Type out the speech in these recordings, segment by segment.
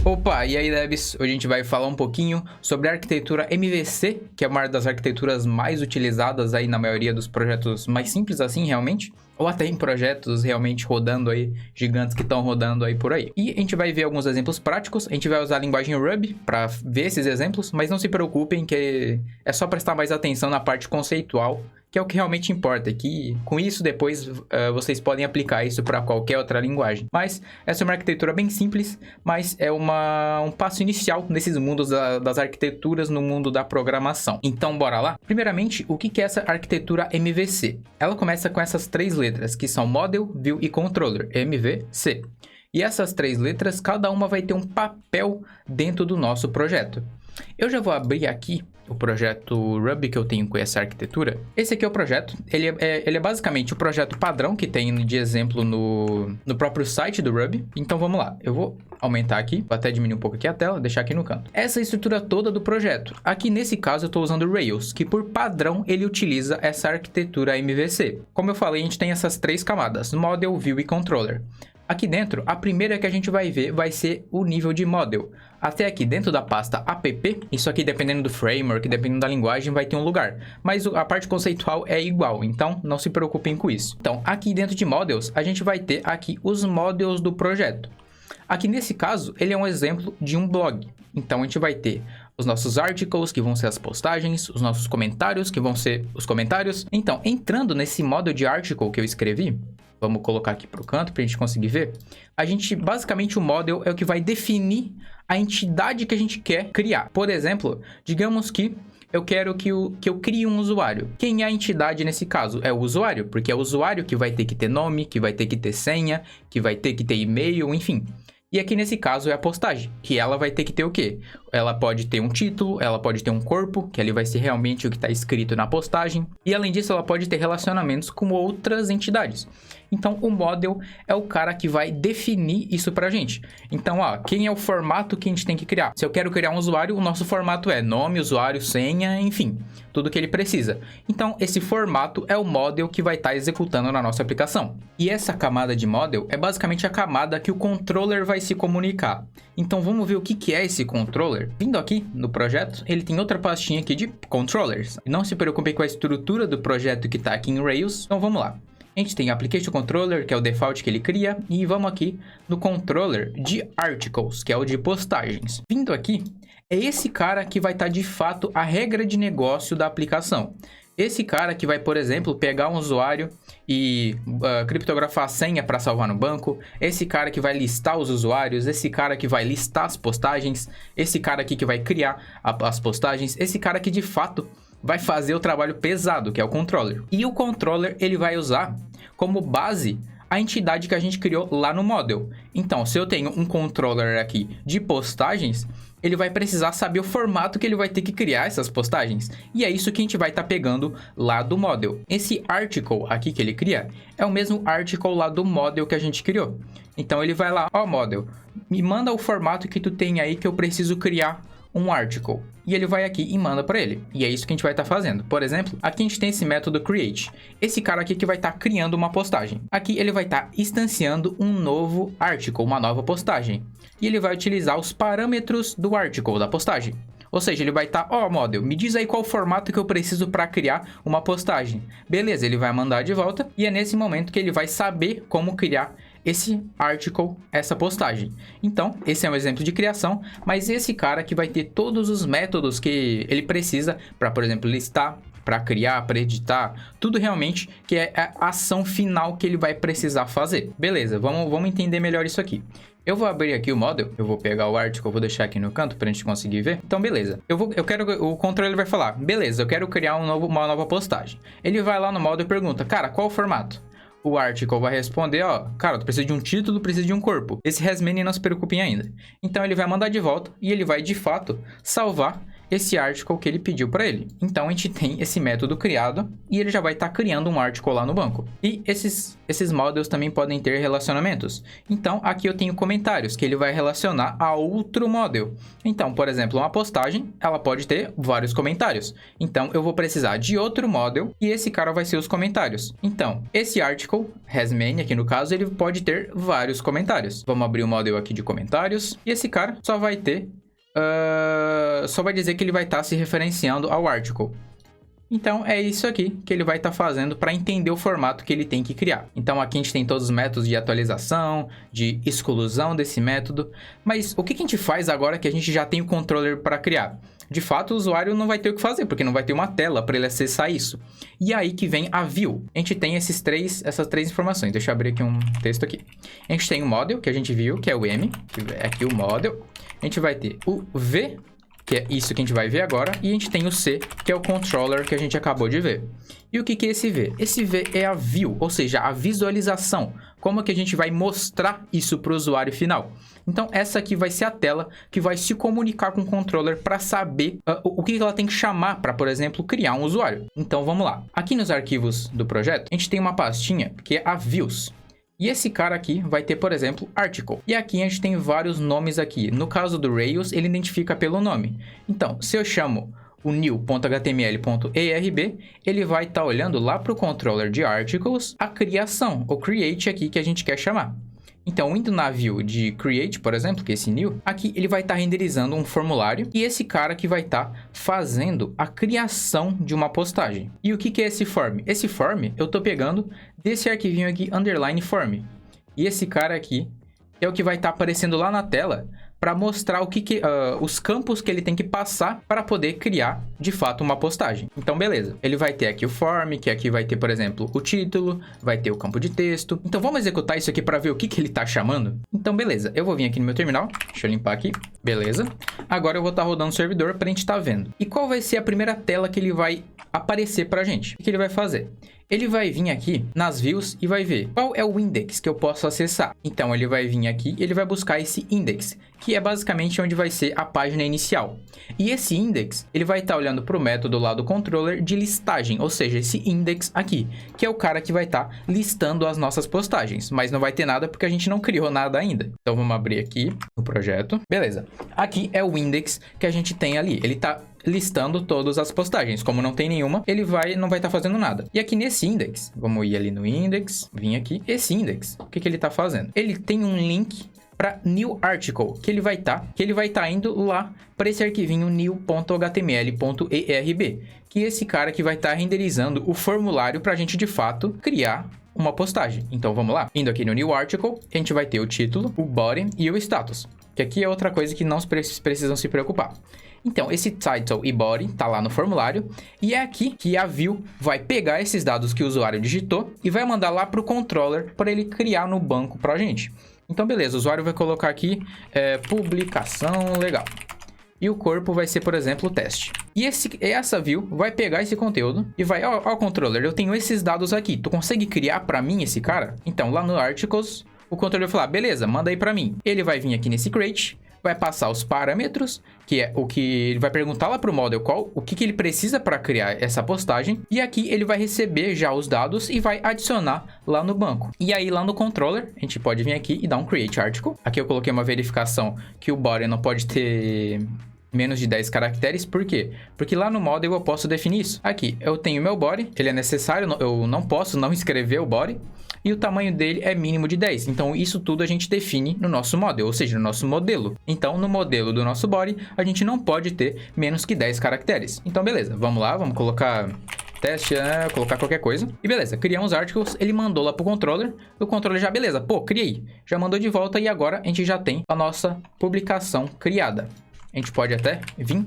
Opa, e aí, devs? Hoje a gente vai falar um pouquinho sobre a arquitetura MVC, que é uma das arquiteturas mais utilizadas aí na maioria dos projetos mais simples assim, realmente, ou até em projetos realmente rodando aí, gigantes que estão rodando aí por aí. E a gente vai ver alguns exemplos práticos, a gente vai usar a linguagem Ruby para ver esses exemplos, mas não se preocupem que é só prestar mais atenção na parte conceitual, que é o que realmente importa, que com isso depois vocês podem aplicar isso para qualquer outra linguagem. Mas essa é uma arquitetura bem simples, mas é um passo inicial nesses mundos das arquiteturas no mundo da programação. Então bora lá? Primeiramente, o que é essa arquitetura MVC? Ela começa com essas três letras, que são Model, View e Controller, MVC. E essas três letras, cada uma vai ter um papel dentro do nosso projeto. Eu já vou abrir aqui o projeto Ruby que eu tenho com essa arquitetura. Esse aqui é o projeto, ele é basicamente o projeto padrão que tem de exemplo no próprio site do Ruby. Então vamos lá, eu vou aumentar aqui, vou até diminuir um pouco aqui a tela, deixar aqui no canto. Essa é a estrutura toda do projeto. Aqui nesse caso eu estou usando o Rails, que por padrão ele utiliza essa arquitetura MVC. Como eu falei, a gente tem essas três camadas, Model, View e Controller. Aqui dentro, a primeira que a gente vai ver vai ser o nível de model. Até aqui dentro da pasta app, isso aqui dependendo do framework, dependendo da linguagem, vai ter um lugar. Mas a parte conceitual é igual, então não se preocupem com isso. Então, aqui dentro de models, a gente vai ter aqui os models do projeto. Aqui nesse caso, ele é um exemplo de um blog. Então, a gente vai ter os nossos articles, que vão ser as postagens, os nossos comentários, que vão ser os comentários. Então, entrando nesse model de article que eu escrevi, vamos colocar aqui para o canto para a gente conseguir ver. Basicamente o model é o que vai definir a entidade que a gente quer criar. Por exemplo, digamos que eu quero que eu crie um usuário. Quem é a entidade nesse caso? É o usuário, porque é o usuário que vai ter que ter nome, que vai ter que ter senha, que vai ter que ter e-mail, enfim. E aqui nesse caso é a postagem, que ela vai ter que ter o quê? Ela pode ter um título, ela pode ter um corpo, que ali vai ser realmente o que está escrito na postagem. E além disso, ela pode ter relacionamentos com outras entidades. Então, o model é o cara que vai definir isso pra gente. Então, quem é o formato que a gente tem que criar? Se eu quero criar um usuário, o nosso formato é nome, usuário, senha, enfim, tudo que ele precisa. Então, esse formato é o model que vai estar executando na nossa aplicação. E essa camada de model é basicamente a camada que o controller vai se comunicar. Então, vamos ver o que é esse controller. Vindo aqui no projeto, ele tem outra pastinha aqui de controllers. Não se preocupe com a estrutura do projeto que está aqui em Rails. Então, vamos lá. A gente tem Application Controller, que é o default que ele cria, e vamos aqui no Controller de Articles, que é o de postagens. Vindo aqui, é esse cara que vai estar de fato a regra de negócio da aplicação. Esse cara que vai, por exemplo, pegar um usuário e criptografar a senha para salvar no banco. Esse cara que vai listar os usuários. Esse cara que vai listar as postagens. Esse cara aqui que vai criar as postagens. Esse cara que de fato vai fazer o trabalho pesado, que é o controller. E o controller ele vai usar como base a entidade que a gente criou lá no model. Então, se eu tenho um controller aqui de postagens, ele vai precisar saber o formato que ele vai ter que criar essas postagens. E é isso que a gente vai estar pegando lá do model. Esse article aqui que ele cria é o mesmo article lá do model que a gente criou. Então, ele vai lá, model, me manda o formato que tu tem aí que eu preciso criar um article. E ele vai aqui e manda para ele. E é isso que a gente vai estar fazendo. Por exemplo, aqui a gente tem esse método create. Esse cara aqui que vai estar criando uma postagem. Aqui ele vai estar instanciando um novo article, uma nova postagem. E ele vai utilizar os parâmetros do article, da postagem. Ou seja, ele vai estar, model, me diz aí qual formato que eu preciso para criar uma postagem. Beleza, ele vai mandar de volta. E é nesse momento que ele vai saber como criar esse article, essa postagem. Então, esse é um exemplo de criação, mas esse cara que vai ter todos os métodos que ele precisa para, por exemplo, listar, para criar, para editar, tudo realmente que é a ação final que ele vai precisar fazer. Beleza, vamos entender melhor isso aqui. Eu vou abrir aqui o model, eu vou pegar o article, vou deixar aqui no canto pra gente conseguir ver. Então, beleza. O controller vai falar, beleza, eu quero criar uma nova postagem. Ele vai lá no model e pergunta, cara, qual o formato? O article vai responder, cara, tu precisa de um título, precisa de um corpo. Esse has many não se preocupem ainda. Então ele vai mandar de volta e ele vai de fato salvar esse article que ele pediu para ele. Então, a gente tem esse método criado e ele já vai estar criando um article lá no banco. E esses models também podem ter relacionamentos. Então, aqui eu tenho comentários que ele vai relacionar a outro model. Então, por exemplo, uma postagem, ela pode ter vários comentários. Então, eu vou precisar de outro model e esse cara vai ser os comentários. Então, esse article, has many aqui no caso, ele pode ter vários comentários. Vamos abrir o model aqui de comentários e esse cara só vai ter só vai dizer que ele vai estar se referenciando ao article. Então, é isso aqui que ele vai estar fazendo para entender o formato que ele tem que criar. Então, aqui a gente tem todos os métodos de atualização, de exclusão desse método. Mas o que a gente faz agora que a gente já tem o controller para criar? De fato, o usuário não vai ter o que fazer, porque não vai ter uma tela para ele acessar isso. E aí que vem a view. A gente tem essas três informações. Deixa eu abrir aqui um texto aqui. A gente tem o model, que a gente viu, que é o M, que é aqui o model. A gente vai ter o V, que é isso que a gente vai ver agora, e a gente tem o C, que é o controller que a gente acabou de ver. E o que é esse V? Esse V é a view, ou seja, a visualização. Como que a gente vai mostrar isso para o usuário final? Então, essa aqui vai ser a tela que vai se comunicar com o controller para saber o que ela tem que chamar para, por exemplo, criar um usuário. Então, vamos lá. Aqui nos arquivos do projeto, a gente tem uma pastinha que é a views. E esse cara aqui vai ter, por exemplo, article. E aqui a gente tem vários nomes aqui. No caso do Rails, ele identifica pelo nome. Então, se eu chamo o new.html.erb, ele vai estar olhando lá para o controller de articles a criação, o create aqui que a gente quer chamar. Então, indo na view de create, por exemplo, que é esse new, aqui ele vai estar renderizando um formulário e esse cara que vai estar fazendo a criação de uma postagem. E o que é esse form? Esse form eu estou pegando desse arquivinho aqui, underline form. E esse cara aqui é o que vai estar aparecendo lá na tela para mostrar os campos que ele tem que passar para poder criar, de fato, uma postagem. Então, beleza. Ele vai ter aqui o form, que aqui vai ter, por exemplo, o título, vai ter o campo de texto. Então, vamos executar isso aqui para ver o que ele está chamando? Então, beleza. Eu vou vir aqui no meu terminal. Deixa eu limpar aqui. Beleza. Agora eu vou estar rodando o servidor para a gente estar vendo. E qual vai ser a primeira tela que ele vai aparecer para a gente? O que ele vai fazer? Ele vai vir aqui nas views e vai ver qual é o index que eu posso acessar. Então, ele vai vir aqui e ele vai buscar esse index, que é basicamente onde vai ser a página inicial. E esse index, ele vai estar olhando para o método lá do controller de listagem, ou seja, esse index aqui, que é o cara que vai estar listando as nossas postagens. Mas não vai ter nada porque a gente não criou nada ainda. Então, vamos abrir aqui o projeto. Beleza. Aqui é o index que a gente tem ali. Ele está listando todas as postagens. Como não tem nenhuma, ele não vai estar fazendo nada. E aqui nesse index, vamos ir ali no index, vir aqui. Esse index, o que ele está fazendo? Ele tem um link para new article, que ele vai estar indo lá para esse arquivinho new.html.erb, que esse cara que vai estar renderizando o formulário para a gente de fato criar uma postagem. Então vamos lá. Indo aqui no new article, a gente vai ter o título, o body e o status, que aqui é outra coisa que não precisam se preocupar. Então, esse title e body tá lá no formulário e é aqui que a view vai pegar esses dados que o usuário digitou e vai mandar lá para o controller para ele criar no banco para a gente. Então, beleza, o usuário vai colocar aqui publicação legal. E o corpo vai ser, por exemplo, o teste. E essa view vai pegar esse conteúdo e vai, ó, controller, eu tenho esses dados aqui, tu consegue criar para mim esse cara? Então, lá no articles, o controller vai falar, beleza, manda aí para mim. Ele vai vir aqui nesse create, vai passar os parâmetros, que é o que ele vai perguntar lá para o model o que ele precisa para criar essa postagem. E aqui ele vai receber já os dados e vai adicionar lá no banco. E aí lá no controller, a gente pode vir aqui e dar um create article. Aqui eu coloquei uma verificação que o body não pode ter menos de 10 caracteres. Por quê? Porque lá no model eu posso definir isso. Aqui eu tenho meu body, ele é necessário, eu não posso não escrever o body. E o tamanho dele é mínimo de 10. Então, isso tudo a gente define no nosso model, ou seja, no nosso modelo. Então, no modelo do nosso body, a gente não pode ter menos que 10 caracteres. Então, beleza. Vamos lá, vamos colocar teste, colocar qualquer coisa. E beleza, criamos articles, ele mandou lá pro controller. O controller já, beleza, pô, criei. Já mandou de volta e agora a gente já tem a nossa publicação criada. A gente pode até vir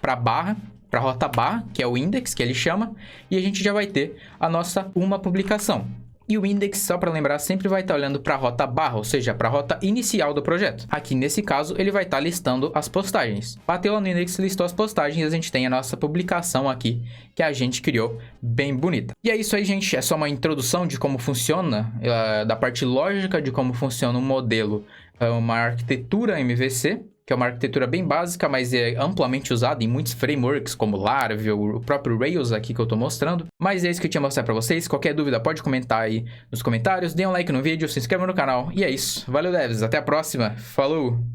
para barra, para a rota barra, que é o index que ele chama. E a gente já vai ter a nossa uma publicação. E o index, só para lembrar, sempre vai estar olhando para a rota barra, ou seja, para a rota inicial do projeto. Aqui, nesse caso, ele vai estar listando as postagens. Bateu lá no index, listou as postagens e a gente tem a nossa publicação aqui, que a gente criou bem bonita. E é isso aí, gente. É só uma introdução de como funciona, da parte lógica de como funciona um modelo, uma arquitetura MVC, que é uma arquitetura bem básica, mas é amplamente usada em muitos frameworks, como Laravel, o próprio Rails aqui que eu tô mostrando. Mas é isso que eu tinha mostrado pra vocês. Qualquer dúvida pode comentar aí nos comentários, dê um like no vídeo, se inscreva no canal. E é isso. Valeu, devs. Até a próxima. Falou!